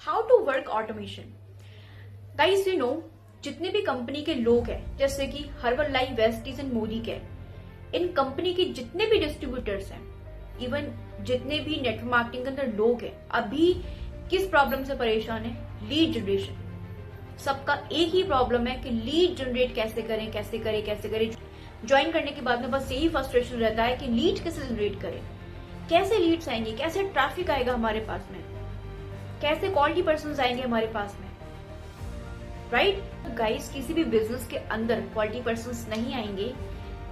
How to work automation. Guys you know, जितने भी company के लोग हैं जैसे कि Herbalife, Vestige and Modi के, इन कंपनी के जितने भी डिस्ट्रीब्यूटर्स हैं, इवन जितने भी नेटवर्क मार्केटिंग के अंदर लोग हैं, अभी किस प्रॉब्लम से परेशान है? Lead generation. सबका एक ही प्रॉब्लम है कि लीड जनरेट कैसे करें, कैसे करें, कैसे करें। ज्वाइन करने के बाद में बस यही फ्रस्ट्रेशन रहता है कि लीड कैसे जनरेट करें, कैसे लीड्स आएंगे, कैसे ट्रैफिक आएगा हमारे पास में, कैसे क्वालिटी पर्सन्स आएंगे हमारे पास में, राइट? गाइस, किसी भी बिजनेस के अंदर क्वालिटी पर्सन्स नहीं आएंगे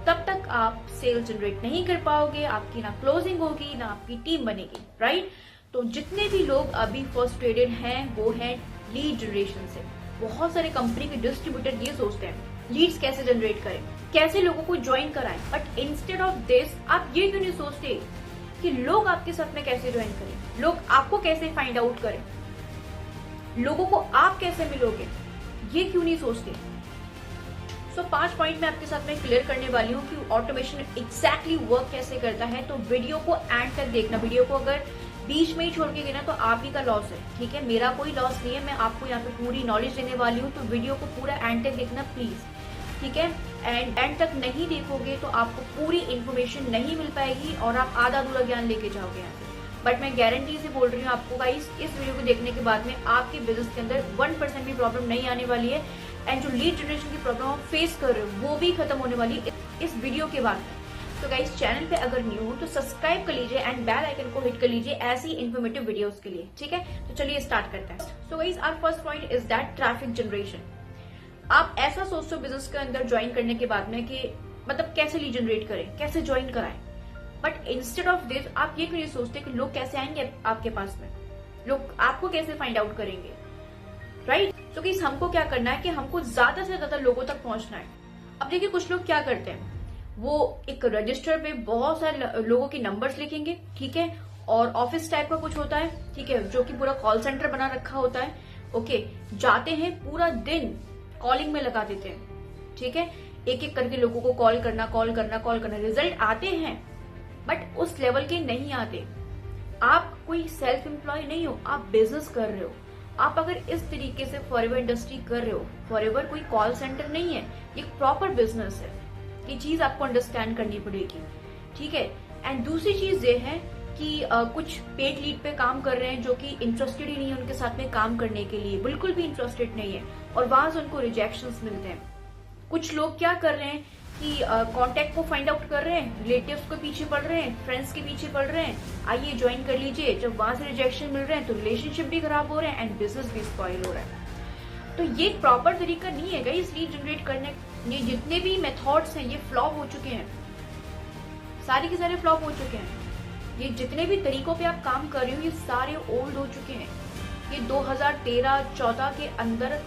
तब तक आप सेल जनरेट नहीं कर पाओगे, आपकी ना क्लोजिंग होगी, ना आपकी टीम बनेगी, राइट? तो जितने भी लोग अभी फ्रस्ट्रेटेड हैं वो है लीड जनरेशन से। बहुत सारे कंपनी के डिस्ट्रीब्यूटर ये सोचते हैं लीड्स कैसे जनरेट करें, कैसे लोगों को ज्वाइन कराएं, बट इंस्टेड ऑफ दिस आप ये क्यों नहीं सोचते कि लोग आपके साथ में कैसे ज्वाइन करें, लोग आपको कैसे फाइंड आउट करें, लोगों को आप कैसे मिलोगे, ये क्यों नहीं सोचते? सो 5 पॉइंट मैं आपके साथ में क्लियर करने वाली हूँ कि ऑटोमेशन एग्जैक्टली वर्क कैसे करता है। तो वीडियो को एंड तक देखना। वीडियो को अगर बीच में ही छोड़ के गए ना तो आप ही का लॉस है, ठीक है? मेरा कोई लॉस नहीं है, मैं आपको यहाँ पे पूरी नॉलेज देने वाली हूँ। तो वीडियो को पूरा एंड तक देखना प्लीज, ठीक है? एंड तक नहीं देखोगे तो आपको पूरी इन्फॉर्मेशन नहीं मिल पाएगी और आप आधा अधूरा ज्ञान लेके जाओगे यहाँ से। बट मैं गारंटी से बोल रही हूँ आपको गाइस, इस वीडियो को देखने के बाद में आपके बिजनेस के अंदर 1% भी प्रॉब्लम नहीं आने वाली है। एंड जो लीड जनरेशन की प्रॉब्लम आप फेस कर रहे हो वो भी खत्म होने वाली है इस वीडियो के बाद में। तो गाइस, चैनल पे अगर न्यू हो तो सब्सक्राइब कर लीजिए एंड बेल आइकन को हिट कर लीजिए ऐसी इन्फॉर्मेटिव वीडियोस के लिए, ठीक है? तो चलिए स्टार्ट करते हैं। So guys, our first point is that traffic generation. आप ऐसा सोचते हो बिजनेस के अंदर ज्वाइन करने के बाद में कि मतलब कैसे लीड जनरेट करें, कैसे ज्वाइन कराएं, बट इंस्टेड ऑफ दिस आप ये क्यों नहीं सोचते कि लोग कैसे आएंगे आपके पास में, लोग आपको कैसे फाइंड आउट करेंगे, राइट? तो गाइस, हमको क्या करना है कि हमको ज्यादा से ज्यादा लोगों तक पहुंचना है। अब देखिए, कुछ लोग क्या करते हैं, वो एक रजिस्टर पे बहुत सारे लोगों के नंबर्स लिखेंगे, ठीक है? और ऑफिस टाइप का कुछ होता है, ठीक है, जो कि पूरा कॉल सेंटर बना रखा होता है। ओके, जाते हैं पूरा दिन कॉलिंग में लगा देते हैं, ठीक है? एक एक करके लोगों को कॉल करना, कॉल करना, कॉल करना। रिजल्ट आते हैं बट उस लेवल के नहीं आते। आप कोई सेल्फ एम्प्लॉय नहीं हो, आप बिजनेस कर रहे हो। आप अगर इस तरीके से फॉरएवर इंडस्ट्री कर रहे हो, फॉरएवर कोई कॉल सेंटर नहीं है, ये प्रॉपर बिजनेस है। ये चीज आपको अंडरस्टैंड करनी पड़ेगी, ठीक है? एंड दूसरी चीज ये है कि कुछ पेड लीड पे काम कर रहे हैं जो कि इंटरेस्टेड ही नहीं है उनके साथ में काम करने के लिए, बिल्कुल भी इंटरेस्टेड नहीं है, और वहां से उनको रिजेक्शंस मिलते हैं। कुछ लोग क्या कर रहे हैं कि कांटेक्ट को फाइंड आउट कर रहे हैं, रिलेटिव्स के पीछे पड़ रहे हैं, फ्रेंड्स के पीछे पड़ रहे हैं, आइए ज्वाइन कर लीजिए। जब वहां से रिजेक्शन मिल रहे हैं तो रिलेशनशिप भी खराब हो रहे हैं एंड बिजनेस भी स्पॉइल हो रहा है। तो ये प्रॉपर तरीका नहीं है गाइस लीड जनरेट करने। ये जितने भी मेथड्स हैं ये फ्लॉप हो चुके हैं, सारे के सारे फ्लॉप हो चुके हैं। ये जितने भी तरीकों पे आप काम कर रहे हो ये सारे ओल्ड हो चुके हैं। ये 2013-14 के अंदर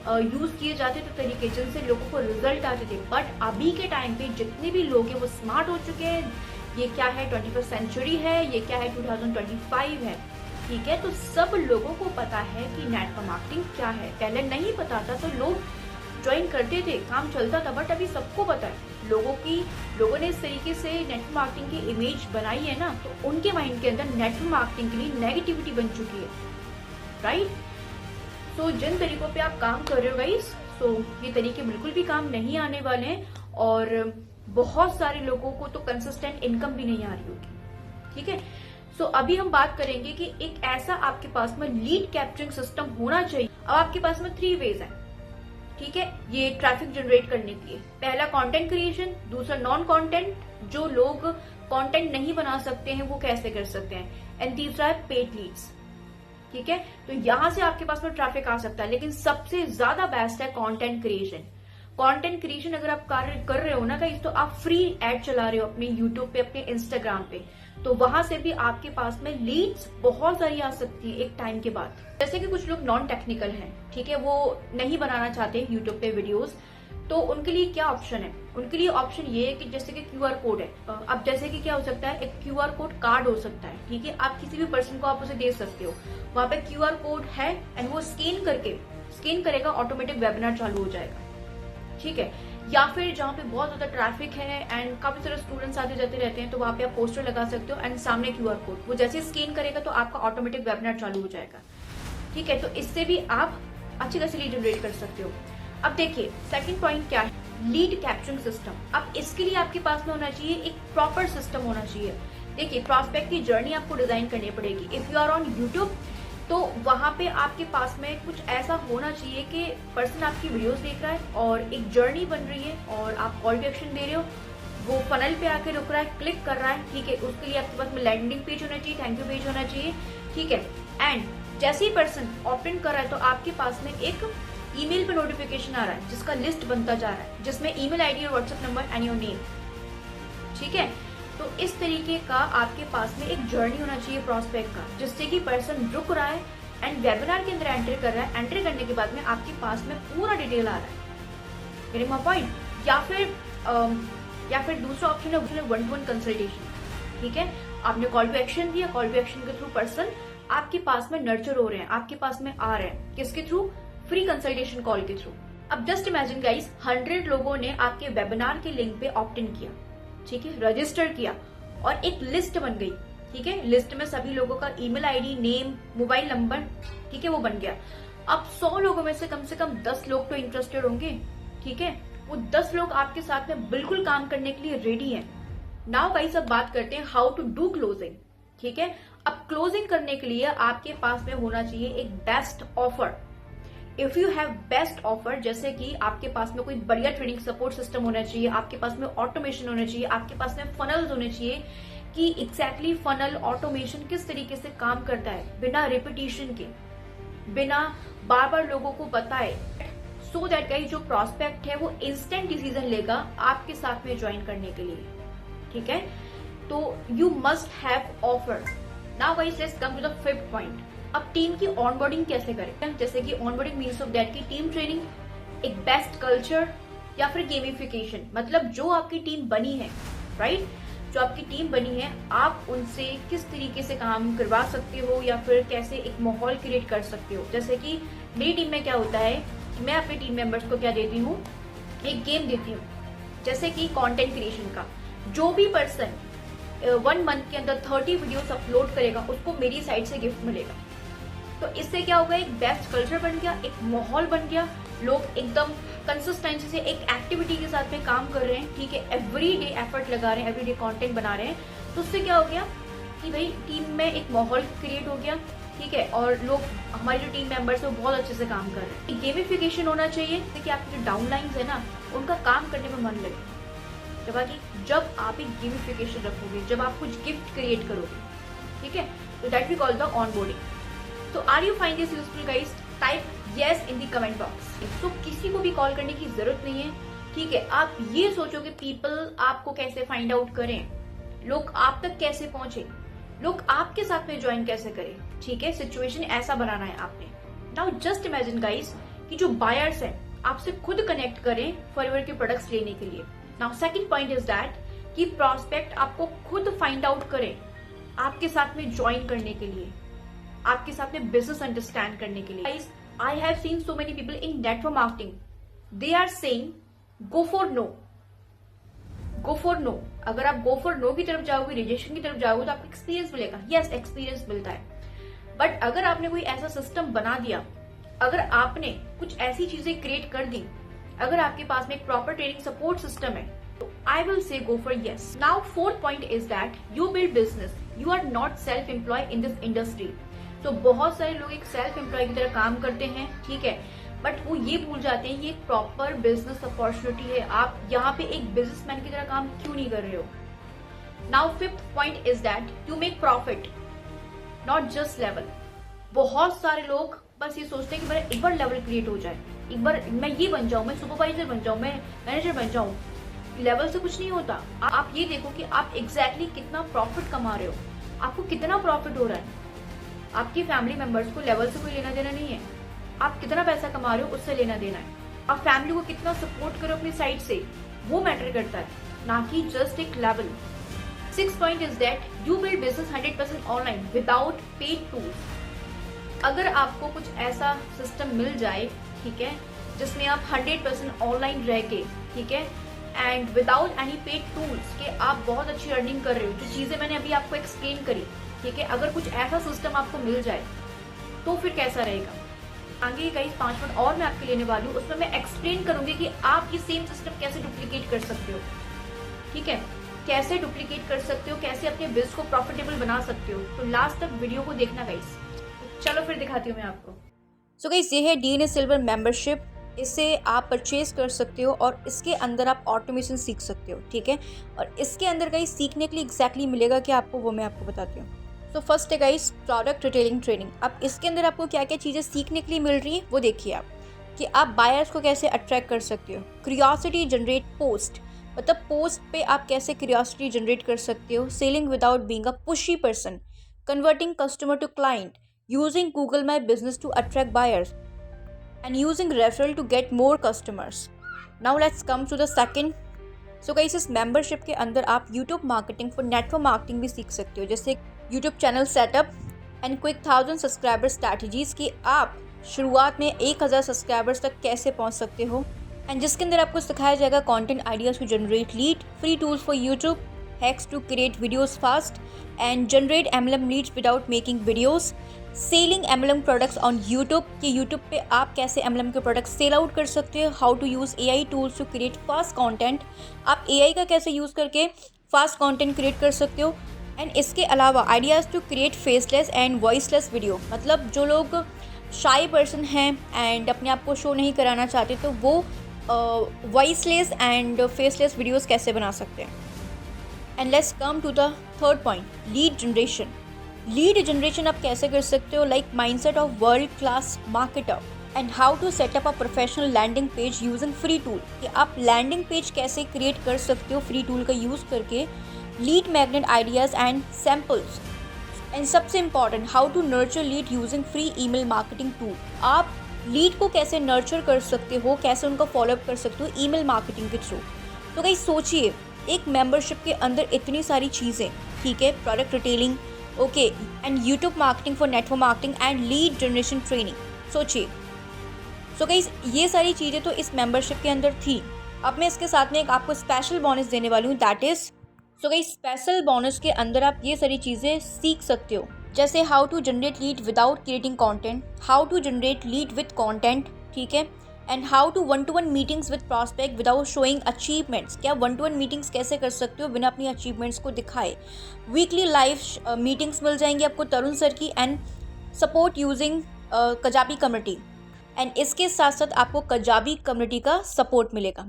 यूज किए जाते थे तरीके जिनसे लोगों को रिजल्ट आते थे। बट अभी के टाइम पे जितने भी लोग हैं वो स्मार्ट हो चुके हैं। ये क्या है, 21st सेंचुरी है, ये क्या है, 2025 है, ठीक है? तो सब लोगों को पता है कि नेटवर्क मार्केटिंग क्या है। पहले नहीं पता था तो लोग ज्वाइन करते थे, काम चलता था, बट अभी सबको पता है। लोगों ने इस तरीके से नेटवर्क मार्केटिंग की इमेज बनाई है ना, तो उनके माइंड के अंदर नेटवर्क मार्केटिंग के लिए नेगेटिविटी बन चुकी है, राइट? तो जिन तरीकों पे आप काम कर रहे हो गाइस, तो ये तरीके बिल्कुल भी काम नहीं आने वाले हैं और बहुत सारे लोगों को तो कंसिस्टेंट इनकम भी नहीं आ रही होगी, ठीक है? सो अभी हम बात करेंगे कि एक ऐसा आपके पास में लीड कैप्चरिंग सिस्टम होना चाहिए। अब आपके पास में 3 वेज है, ठीक है, ये ट्रैफिक जनरेट करने के लिए। पहला कंटेंट क्रिएशन, दूसरा नॉन कंटेंट, जो लोग कंटेंट नहीं बना सकते हैं वो कैसे कर सकते हैं, एंड तीसरा है पेड लीड्स, ठीक है? तो यहां से आपके पास में ट्रैफिक आ सकता है, लेकिन सबसे ज्यादा बेस्ट है कंटेंट क्रिएशन। कंटेंट क्रिएशन अगर आप कार्य कर रहे हो ना गाइस, तो आप फ्री एड चला रहे हो अपने यूट्यूब पे, अपने इंस्टाग्राम पे, तो वहां से भी आपके पास में लीड्स बहुत सारी आ सकती है एक टाइम के बाद। जैसे कि कुछ लोग नॉन टेक्निकल हैं, ठीक है, वो नहीं बनाना चाहते यूट्यूब पे वीडियोस, तो उनके लिए क्या ऑप्शन है? उनके लिए ऑप्शन ये है कि जैसे कि QR कोड है। अब जैसे कि क्या हो सकता है, एक QR कोड कार्ड हो सकता है, ठीक है? आप किसी भी पर्सन को आप उसे दे सकते हो, वहां पे QR कोड है एंड वो स्कैन करेगा, ऑटोमेटिक वेबिनार चालू हो जाएगा, ठीक है? या फिर जहाँ पे बहुत ज्यादा ट्रैफिक है एंड काफी सारे स्टूडेंट्स आते जाते रहते हैं, तो वहां पे आप पोस्टर लगा सकते हो एंड सामने QR कोड, वो जैसे स्कैन करेगा तो आपका ऑटोमेटिक वेबिनार चालू हो जाएगा। ठीक है, तो इससे भी आप अच्छी खासी लीड जनरेट कर सकते हो। अब देखिए सेकंड पॉइंट क्या है, लीड कैप्चरिंग सिस्टम। अब इसके लिए आपके पास में होना चाहिए एक प्रॉपर सिस्टम होना चाहिए। देखिए प्रॉस्पेक्ट की जर्नी आपको डिजाइन करनी पड़ेगी। If you are on YouTube तो वहां पे आपके पास में कुछ ऐसा होना चाहिए कि पर्सन आपकी वीडियोस देख रहा है और एक जर्नी बन रही है और आप कॉल टू एक्शन दे रहे हो, वो फनल पे आके रुक रहा है, क्लिक कर रहा है, ठीक है, उसके लिए आपके पास में लैंडिंग पेज होना चाहिए, थैंक यू पेज होना चाहिए, ठीक है। एंड जैसे ही पर्सन ऑप्ट इन कर रहा है तो आपके पास में एक ईमेल पे नोटिफिकेशन आ रहा है जिसका लिस्ट बनता जा रहा है, जिसमें ईमेल आईडी और WhatsApp number and your name, ठीक है। तो इस तरीके का आपके पास में एक जर्नी होना चाहिए प्रॉस्पेक्ट का, जिससे कि पर्सन रुक रहा है एंड वेबिनार के अंदर एंटर कर रहा है, एंटर करने के बाद में आपके पास में पूरा डिटेल आ रहा है, गेटिंग माय पॉइंट। या फिर दूसरा ऑप्शन है वन टू वन कंसल्टेशन, ठीक है। आपने कॉल टू एक्शन दिया, कॉल टू एक्शन के थ्रू पर्सन आपके पास में नर्चर हो रहे हैं, आपके पास में आ रहे हैं, किसके थ्रू, फ्री कंसल्टेशन कॉल के थ्रू। अब जस्ट इमेजिन गाइस 100 लोगों ने आपके वेबिनार के लिंक पे ऑप्ट इन किया, ठीक है, रजिस्टर किया और एक लिस्ट बन गई, ठीक है। लिस्ट में सभी लोगों का email ID, name, mobile number, ठीक है, वो बन गया। अब 100 लोगों में से कम 10 लोग तो इंटरेस्टेड होंगे, ठीक है। वो 10 लोग आपके साथ में बिल्कुल काम करने के लिए रेडी हैं। नाउ गाइस अब बात करते हैं हाउ टू डू क्लोजिंग, ठीक है। अब क्लोजिंग करने के लिए आपके पास में होना चाहिए एक best offer. If you have best offer, जैसे कि आपके पास में कोई बढ़िया ट्रेनिंग सपोर्ट सिस्टम होना चाहिए, आपके पास में ऑटोमेशन होना चाहिए, आपके पास में फनल्स होने चाहिए कि एग्जैक्टली फनल ऑटोमेशन किस तरीके से काम करता है बिना रिपीटिशन के, बिना बार बार लोगों को बताए, सो दैट गाइस जो प्रॉस्पेक्ट है वो इंस्टेंट डिसीजन लेगा आपके साथ में ज्वाइन करने के लिए, ठीक है। तो you must have offer. Now guys let's come to the fifth point. अब टीम की ऑनबोर्डिंग कैसे करें, जैसे कि ऑनबोर्डिंग मीन्स ऑफ दैट की टीम ट्रेनिंग, एक बेस्ट कल्चर या फिर गेमिफिकेशन। मतलब जो आपकी टीम बनी है, राइट, जो आपकी टीम बनी है आप उनसे किस तरीके से काम करवा सकते हो या फिर कैसे एक माहौल क्रिएट कर सकते हो। जैसे कि मेरी टीम में क्या होता है कि मैं अपने टीम मेंबर्स को क्या देती हूँ, एक गेम देती हूँ, जैसे कि कंटेंट क्रिएशन का। जो भी पर्सन 1 मंथ के अंदर 30 वीडियोस अपलोड करेगा उसको मेरी साइड से गिफ्ट मिलेगा। तो इससे क्या होगा, एक बेस्ट कल्चर बन गया, एक माहौल बन गया, लोग एकदम कंसिस्टेंसी से एक एक्टिविटी के साथ में काम कर रहे हैं, ठीक है, एवरी डे एफर्ट लगा रहे हैं, एवरी डे कंटेंट बना रहे हैं। तो उससे क्या हो गया कि भाई टीम में एक माहौल क्रिएट हो गया, ठीक है, और लोग, हमारे जो टीम मेंबर्स है वो बहुत अच्छे से काम कर रहे हैं। गेमिफिकेशन होना चाहिए कि आपके जो डाउन लाइन्स है ना उनका काम करने में मन लगे। जब आप एक गेमिफिकेशन रखोगे, जब आप कुछ गिफ्ट क्रिएट करोगे, ठीक है, तो that we call the onboarding. तो are you find this useful guys? Type yes in the comment box. तो किसी को भी कॉल करने की जरूरत नहीं है, ठीक है। आप ये सोचो कि पीपल आपको कैसे फाइंड आउट करें, लोग आप तक कैसे पहुंचे, लोग आपके साथ में ज्वाइन कैसे करें, ठीक है। सिचुएशन ऐसा बनाना है आपने। नाउ जस्ट इमेजिन गाइस कि जो बायर्स हैं आपसे खुद कनेक्ट करें फॉरएवर के प्रोडक्ट्स लेने के लिए। Now second point is that कि प्रॉस्पेक्ट आपको खुद फाइंड आउट करें आपके साथ में ज्वाइन करने के लिए, आपके साथ में बिजनेस अंडरस्टैंड करने के लिए। Guys I have seen so many people in network marketing, they are saying go for no, go for no. अगर आप गो फॉर नो की तरफ जाओगे, रिजेक्शन की तरफ जाओगे तो आपको एक्सपीरियंस मिलेगा, यस एक्सपीरियंस मिलता है। बट अगर आपने कोई ऐसा सिस्टम बना दिया, अगर आपने कुछ ऐसी चीजें क्रिएट कर दी, अगर आपके पास में एक प्रॉपर ट्रेनिंग सपोर्ट सिस्टम है, तो I will say go for yes. Now fourth point is that you build business, you are not self employ in this industry. तो बहुत सारे लोग एक सेल्फ एम्प्लॉय की तरह काम करते हैं, ठीक है, बट वो ये भूल जाते हैं ये एक प्रॉपर बिजनेस अपॉर्चुनिटी है। आप यहाँ पे एक बिजनेसमैन की तरह काम क्यों नहीं कर रहे हो। Now fifth point is that you make profit, not just level. बहुत सारे लोग बस ये सोचते हैं कि मेरा एक बार लेवल क्रिएट हो जाए, एक बार मैं ये बन जाऊं, मैं सुपरवाइजर बन जाऊं, मैं मैनेजर बन जाऊं। लेवल से कुछ नहीं होता। आप ये देखो कि आप एग्जैक्टली कितना प्रॉफिट कमा रहे हो, आपको कितना प्रॉफिट हो रहा है। आपकी फैमिली मेंबर्स को लेवल से कोई लेना देना नहीं है, आप कितना पैसा कमा रहे हो उससे लेना देना है। आप फैमिली को कितना सपोर्ट करो अपनी साइड से, वो मैटर करता है, ना कि जस्ट एक level. Six point is that you build business 100% online without paid tools. अगर आपको कुछ ऐसा सिस्टम मिल जाए, ठीक है, जिसमें आप 100% ऑनलाइन रह के, ठीक है, and without any paid tools के आप बहुत अच्छी अर्निंग कर रहे हो, जो चीजें मैंने अभी आपको एक्सप्लेन करी, ठीक है, अगर कुछ ऐसा सिस्टम आपको मिल जाए तो फिर कैसा रहेगा। आगे गाइस 5 मिनट और मैं आपके लेने वाली हूँ, उसमें मैं एक्सप्लेन करूंगी कि आप ये सेम सिस्टम कैसे डुप्लीकेट कर सकते हो, ठीक है, कैसे डुप्लीकेट कर सकते हो, कैसे अपने बिजनेस को प्रॉफिटेबल बना सकते हो। तो लास्ट तक वीडियो को देखना गाइस। चलो फिर दिखाती हूँ मैं आपको। सो गाइस ये है DNA सिल्वर मेंबरशिप। इसे आप परचेज कर सकते हो और इसके अंदर आप ऑटोमेशन सीख सकते हो, ठीक है। और इसके अंदर गाइस सीखने के लिए एग्जैक्टली मिलेगा कि आपको, वो मैं आपको बताती हूँ। सो फर्स्ट है गाइस प्रोडक्ट रिटेलिंग ट्रेनिंग। अब इसके अंदर आपको क्या क्या चीज़ें सीखने के लिए मिल रही है वो देखिए आप, कि आप बायर्स को कैसे अट्रैक्ट कर सकते हो, क्यूरियोसिटी जनरेट पोस्ट, मतलब पोस्ट पे आप कैसे क्यूरियोसिटी जनरेट कर सकते हो, selling without being a pushy person, converting customer to client, using Google My Business to attract buyers and using referral to get more customers. Now let's come to the second. So guys इस membership के अंदर आप YouTube marketing for network marketing भी सीख सकते हो, जैसे YouTube channel setup and quick 1000 subscriber strategies कि आप शुरुआत में 1000 सब्सक्राइबर्स तक कैसे पहुंच सकते हो, एंड जिसके अंदर आपको सिखाया जाएगा content ideas to generate lead, free tools for YouTube, hacks to create videos fast and generate MLM leads without making videos, selling MLM products on YouTube कि यूट्यूब पे आप कैसे MLM के प्रोडक्ट्स सेल आउट कर सकते हो, how to use AI tools to create fast content, आप AI का कैसे यूज़ करके फास्ट कंटेंट क्रिएट कर सकते हो, एंड इसके अलावा ideas to create faceless and voiceless video, मतलब जो लोग शाई पर्सन हैं एंड अपने आप को शो नहीं कराना चाहते तो वो वॉइसलेस एंड फेसलेस वीडियोस कैसे बना सकते हैं। And let's come to the third point, lead generation. Lead generation आप कैसे कर सकते हो, like mindset of world class marketer and how to set up a professional landing page using free tool, कि आप लैंडिंग पेज कैसे क्रिएट कर सकते हो फ्री टूल का यूज़ करके, lead magnet ideas and samples, and सबसे important how to nurture lead using free email marketing tool, आप लीड को कैसे नर्चर कर सकते हो, कैसे उनको फॉलोअप कर सकते हो ईमेल मार्केटिंग के थ्रू। तो गाइस सोचिए एक मेंबरशिप के अंदर इतनी सारी चीज़ें, ठीक है, product retailing, okay, and YouTube marketing for network marketing and lead generation training, सोचिए। सो गाइस ये सारी चीज़ें तो इस मेंबरशिप के अंदर थी। अब मैं इसके साथ में एक आपको स्पेशल बोनस देने वाली हूँ, that is, so guys special bonus के अंदर आप ये सारी चीज़ें सीख सकते हो, जैसे how to generate lead without creating content, how to generate lead with content, ठीक है, and how to 1-to-1 meetings with prospect without showing achievements, क्या 1-to-1 मीटिंग्स कैसे कर सकते हो बिना अपनी अचीवमेंट्स को दिखाए, वीकली लाइव मीटिंग्स मिल जाएंगी आपको तरुण सर की, and support using Kajabi community, and इसके साथ साथ आपको कजाबी कम्युनिटी का सपोर्ट मिलेगा,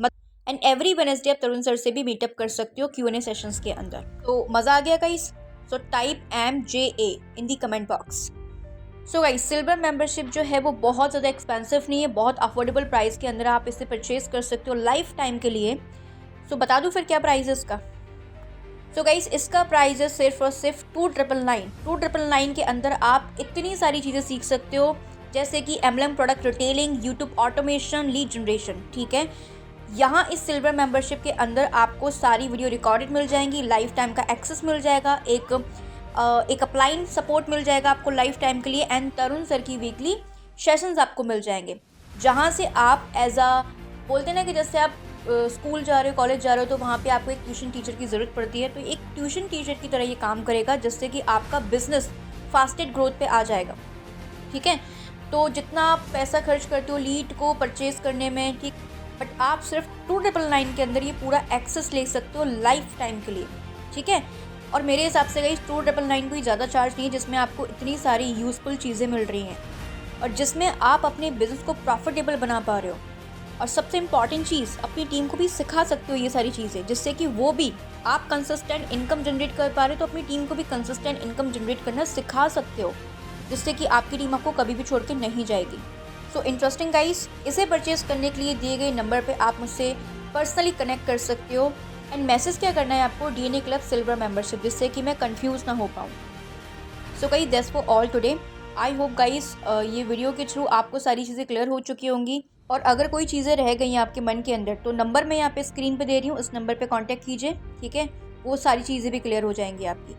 एंड एवरी वेडनेसडे आप तरुण सर से भी मीटअप कर सकते हो Q&A सेशंस के अंदर। तो मज़ा आ गया guys, so type MJA in the comment box. So guys silver membership जो है वो बहुत ज़्यादा एक्सपेंसिव नहीं है, बहुत अफोर्डेबल प्राइस के अंदर आप इसे परचेज कर सकते हो लाइफ टाइम के लिए। सो बता दूं फिर क्या प्राइस है इसका। सो गाइस इसका प्राइस है सिर्फ और सिर्फ 2,999 के अंदर आप इतनी सारी चीज़ें सीख सकते हो, जैसे कि MLM product retailing, YouTube automation, lead generation, ठीक है। यहाँ इस सिल्वर मेंबरशिप के अंदर आपको सारी वीडियो रिकॉर्डेड मिल जाएंगी, लाइफ टाइम का एक्सेस मिल जाएगा, एक अपलाइन सपोर्ट मिल जाएगा आपको लाइफ टाइम के लिए, एंड तरुण सर की वीकली सेशंस आपको मिल जाएंगे, जहाँ से आप एज अ, बोलते हैं ना कि जैसे आप स्कूल जा रहे हो, कॉलेज जा रहे हो, तो वहाँ पे आपको एक ट्यूशन टीचर की ज़रूरत पड़ती है, तो एक ट्यूशन टीचर की तरह ये काम करेगा, जिससे कि आपका बिजनेस फास्टेड ग्रोथ पे आ जाएगा, ठीक है। तो जितना आप पैसा खर्च करते हो लीड को परचेज करने में, ठीक, बट आप सिर्फ 2,999 के अंदर ये पूरा एक्सेस ले सकते हो लाइफ टाइम के लिए, ठीक है। और मेरे हिसाब से गाइस 2,999 कोई ज़्यादा चार्ज नहीं है, जिसमें आपको इतनी सारी यूज़फुल चीज़ें मिल रही हैं और जिसमें आप अपने बिजनेस को प्रॉफिटेबल बना पा रहे हो, और सबसे इम्पॉर्टेंट चीज़ अपनी टीम को भी सिखा सकते हो ये सारी चीज़ें, जिससे कि वो भी, आप कंसिस्टेंट इनकम जनरेट कर पा रहे हो तो अपनी टीम को भी कंसिस्टेंट इनकम जनरेट करना सिखा सकते हो, जिससे कि आपकी टीम आपको कभी भी छोड़ के नहीं जाएगी। सो इंटरेस्टिंग गाइस, इसे परचेज करने के लिए दिए गए नंबर पे आप मुझसे पर्सनली कनेक्ट कर सकते हो, एंड मैसेज क्या करना है आपको, DNA क्लब सिल्वर मेंबरशिप, जिससे कि मैं कंफ्यूज ना हो पाऊँ। So guys that's for all today. I hope guys ये वीडियो के थ्रू आपको सारी चीज़ें क्लियर हो चुकी होंगी, और अगर कोई चीज़ें रह गई हैं आपके मन के अंदर तो नंबर मैं यहाँ पे स्क्रीन पे दे रही हूँ, इस नंबर पे कांटेक्ट कीजिए, ठीक है, वो सारी चीज़ें भी क्लियर हो जाएंगी आपकी।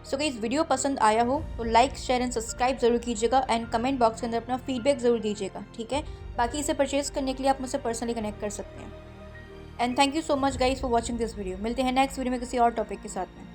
सो गाइस वीडियो पसंद आया हो तो लाइक, शेयर एंड सब्सक्राइब जरूर कीजिएगा, एंड कमेंट बॉक्स के अंदर अपना फीडबैक ज़रूर दीजिएगा, ठीक है। बाकी इसे परचेज करने के लिए आप मुझसे पर्सनली कनेक्ट कर सकते हैं। And thank you so much guys for watching this video. मिलते हैं नेक्स्ट वीडियो में किसी और टॉपिक के साथ में।